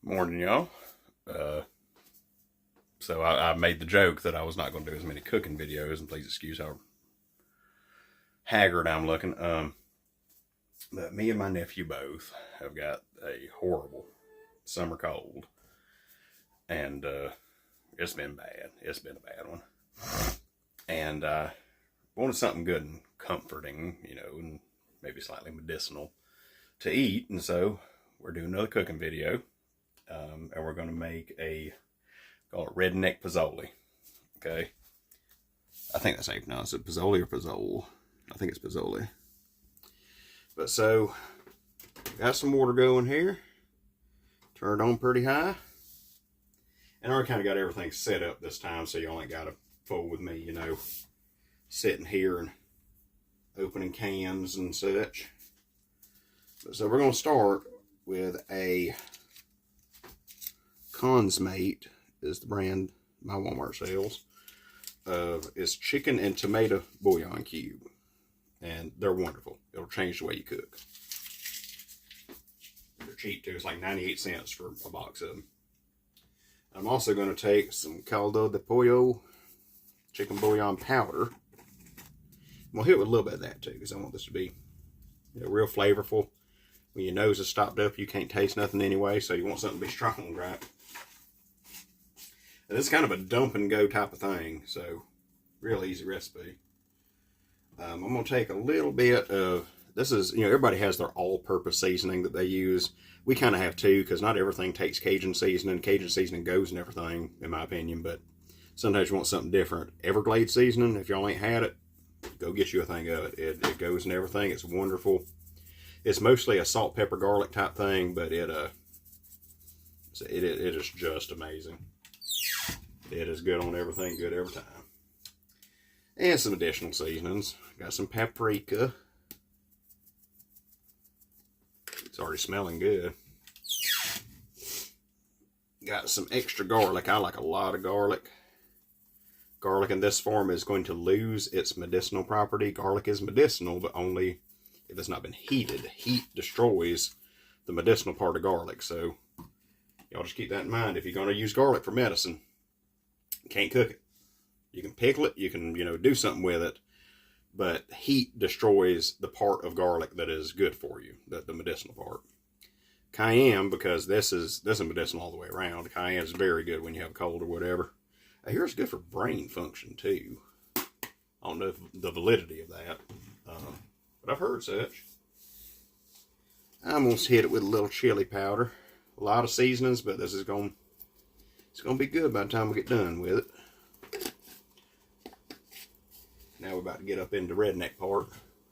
Morning, y'all. So I made the joke that I was not going to do as many cooking videos, and please excuse how haggard I'm looking. But me and my nephew both have got a horrible summer cold, and it's been bad. It's been a bad one, and I wanted something good and comforting, and maybe slightly medicinal to eat, and so we're doing another cooking video. And we're going to make call it Redneck Pozole. Okay. I think that's how you pronounce it. Pozole or Pozole. I think it's Pozole. But so, got some water going here. Turned on pretty high. And I already kind of got everything set up this time, so you only got to fool with me, sitting here and opening cans and such. But so we're going to start with a Consmate is the brand my Walmart sells. It's chicken and tomato bouillon cube. And they're wonderful. It'll change the way you cook. They're cheap too. It's like 98 cents for a box of them. I'm also going to take some caldo de pollo chicken bouillon powder. We'll hit with a little bit of that too, because I want this to be real flavorful. When your nose is stopped up, you can't taste nothing anyway, so you want something to be strong, right? And this is kind of a dump and go type of thing, so real easy recipe. I'm going to take a little bit of, this is, everybody has their all-purpose seasoning that they use. We kind of have two, because not everything takes Cajun seasoning. Cajun seasoning goes in everything, in my opinion, but sometimes you want something different. Everglades seasoning, if y'all ain't had it, go get you a thing of it. It goes in everything. It's wonderful. It's mostly a salt, pepper, garlic type thing, but it is just amazing. It is good on everything, good every time. And some additional seasonings. Got some paprika. It's already smelling good. Got some extra garlic. I like a lot of garlic. Garlic in this form is going to lose its medicinal property. Garlic is medicinal, but only if it's not been heated. Heat destroys the medicinal part of garlic. So y'all just keep that in mind. If you're going to use garlic for medicine, you can't cook it. You can pickle it. You can, do something with it. But heat destroys the part of garlic that is good for you, the medicinal part. Cayenne, because this is medicinal all the way around. Cayenne is very good when you have a cold or whatever. I hear it's good for brain function too. I don't know the validity of that, but I've heard such. I'm going to hit it with a little chili powder. A lot of seasonings, but this is it's going to be good by the time we get done with it. Now we're about to get up into redneck part.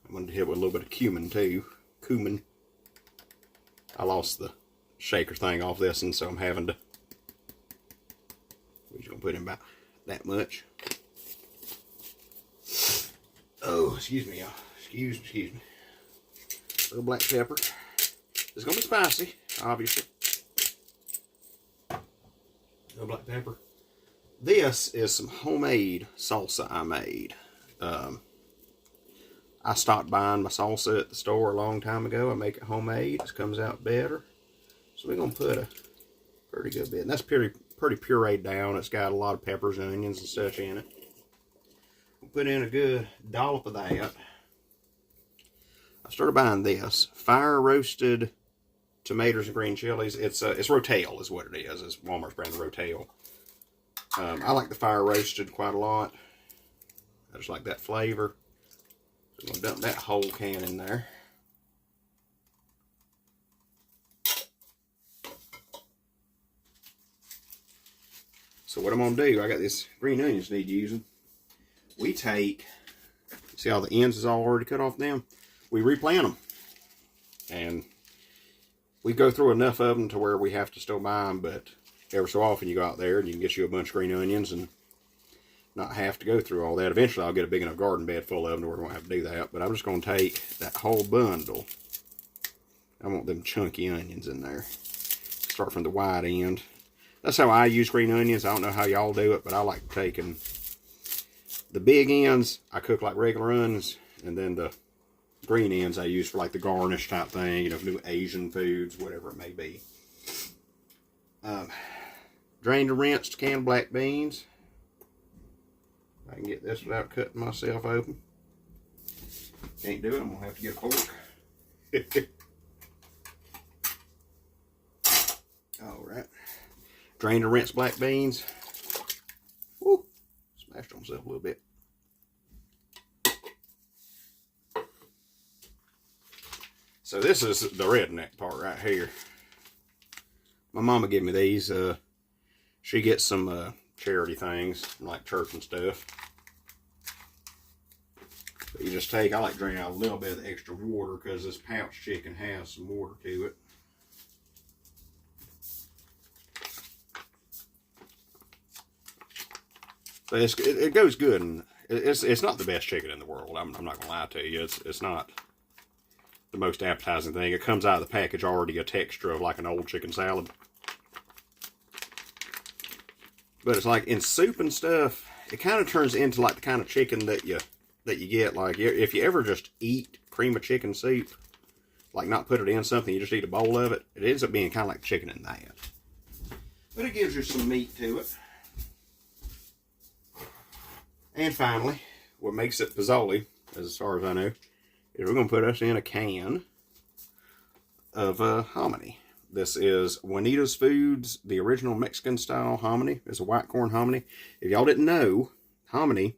I'm going to hit with a little bit of cumin too. Cumin. I lost the shaker thing off this, and so I'm having to. We're just going to put in about that much. Oh, excuse me, y'all. Excuse me. A little black pepper. It's going to be spicy, obviously. No black pepper. This is some homemade salsa I made. I stopped buying my salsa at the store a long time ago. I make it homemade. It comes out better. So we're going to put a pretty good bit. And that's pretty pureed down. It's got a lot of peppers and onions and such in it. We'll put in a good dollop of that. I started buying this. Fire roasted tomatoes and green chilies. It's Rotel is what it is. It's Walmart's brand of Rotel. I like the fire roasted quite a lot. I just like that flavor. So I'm going to dump that whole can in there. So what I'm going to do, I got this green onions need using. We take, see how the ends is all already cut off them? We replant them. And we go through enough of them to where we have to still buy them, but every so often you go out there and you can get you a bunch of green onions and not have to go through all that. Eventually I'll get a big enough garden bed full of them where we won't have to do that, but I'm just going to take that whole bundle. I want them chunky onions in there. Start from the wide end. That's how I use green onions. I don't know how y'all do it, but I like taking the big ends. I cook like regular onions, and then the green ends I use for like the garnish type thing, new Asian foods, whatever it may be. Drained and rinsed canned black beans. I can get this without cutting myself open. Can't do it, I'm gonna have to get a fork. Alright. Drained and rinsed black beans. Woo! Smashed on myself a little bit. So this is the redneck part right here. My mama gave me these. She gets some charity things, like church and stuff. But you just take, I like draining out a little bit of the extra water because this pouch chicken has some water to it. So it goes good, and it's not the best chicken in the world. I'm not gonna lie to you. It's not the most appetizing thing. It comes out of the package already a texture of like an old chicken salad. But it's like in soup and stuff, it kind of turns into like the kind of chicken that you get. Like if you ever just eat cream of chicken soup, like not put it in something, you just eat a bowl of it, it ends up being kind of like chicken in that. But it gives you some meat to it. And finally, what makes it pozole, as far as I know, is we're going to put us in a can of hominy. This is Juanita's Foods, the original Mexican style hominy. It's a white corn hominy. If y'all didn't know, hominy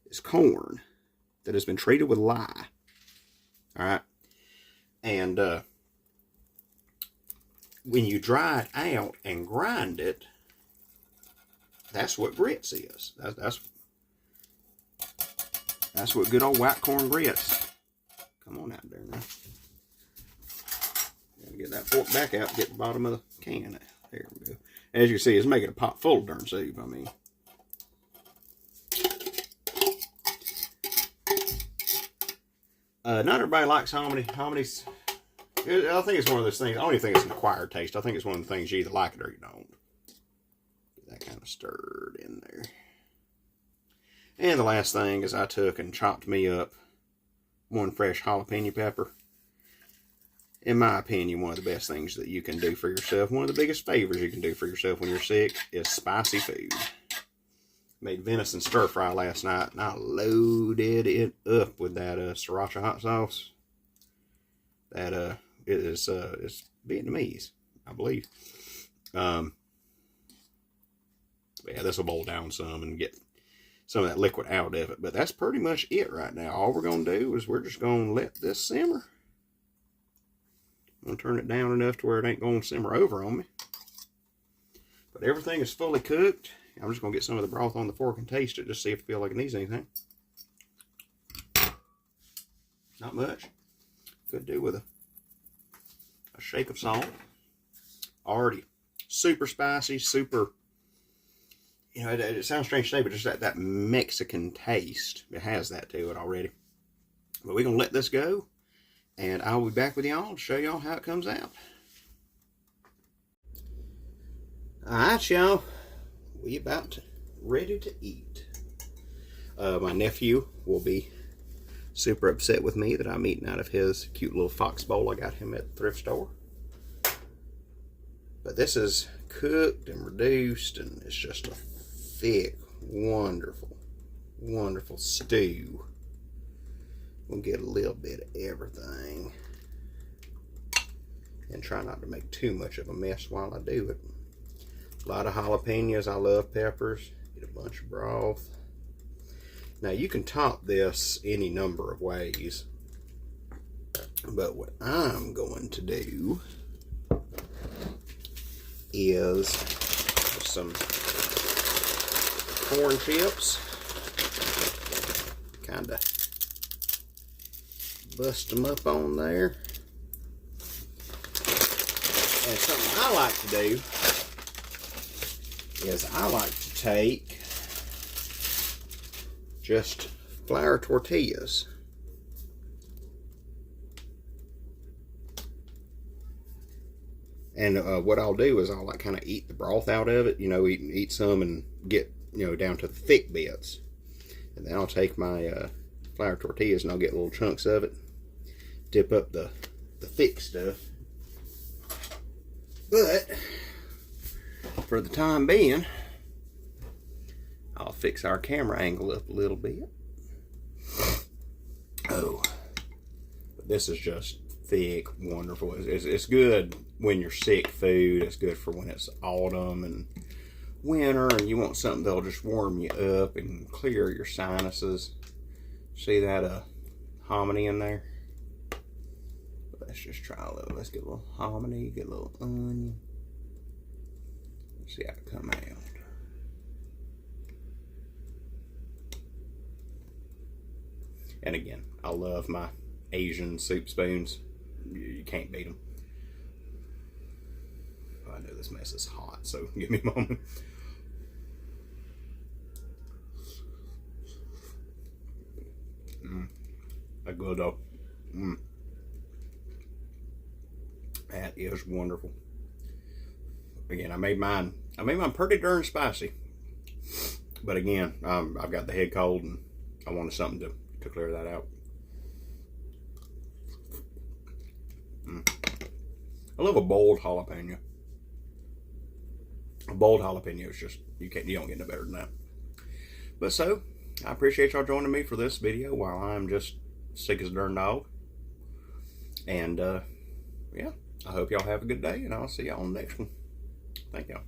is corn that has been treated with lye. Alright? And when you dry it out and grind it, that's what grits is. That's what good old white corn grits. Come on out there now. Gotta get that fork back out and get the bottom of the can. There we go. As you can see, it's making a pot full of darn soup. I mean, not everybody likes hominy. Hominy's, I think it's one of those things. I don't even think it's an acquired taste. I think it's one of the things you either like it or you don't. Get that kind of stirred in there. And the last thing is I took and chopped me up one fresh jalapeno pepper. In my opinion, one of the best things that you can do for yourself, one of the biggest favors you can do for yourself when you're sick, is spicy food. Made venison stir fry last night, and I loaded it up with that sriracha hot sauce. That it's Vietnamese, I believe. Yeah, this will boil down some and get some of that liquid out of it. But that's pretty much it right now. All we're going to do is we're just going to let this simmer. I'm going to turn it down enough to where it ain't going to simmer over on me. But everything is fully cooked. I'm just going to get some of the broth on the fork and taste it, just see if it feels like it needs anything. Not much. Could do with a shake of salt. Already super spicy, super... You know, it sounds strange to say, but just that Mexican taste. It has that to it already. But we're going to let this go. And I'll be back with y'all to show y'all how it comes out. Alright, y'all. We about ready to eat. My nephew will be super upset with me that I'm eating out of his cute little fox bowl I got him at the thrift store. But this is cooked and reduced, and it's just a thick, wonderful, wonderful stew. We'll get a little bit of everything. And try not to make too much of a mess while I do it. A lot of jalapenos. I love peppers. Get a bunch of broth. Now you can top this any number of ways. But what I'm going to do is some corn chips. Kind of bust them up on there. And something I like to do is I like to take just flour tortillas. And what I'll do is I'll like kind of eat the broth out of it, you know, eat some and get, you know, down to the thick bits. And then I'll take my flour tortillas and I'll get little chunks of it, dip up the thick stuff. But for the time being, I'll fix our camera angle up a little bit. Oh, but this is just thick, wonderful. It's good when you're sick food. It's good for when it's autumn and winter and you want something that'll just warm you up and clear your sinuses. See that hominy in there? Let's just try a little. Let's get a little hominy, get a little onion. Let's see how it come out. And again, I love my Asian soup spoons. You can't beat them. I know this mess is hot, so give me a moment. That's good though. That is wonderful. Again, I made mine pretty darn spicy. But again, I've got the head cold and I wanted something to clear that out. I love a boiled jalapeno. A boiled jalapeno is just, you don't get no better than that. But so, I appreciate y'all joining me for this video while I'm just sick as a darn dog. And yeah, I hope y'all have a good day, and I'll see y'all on the next one. Thank y'all.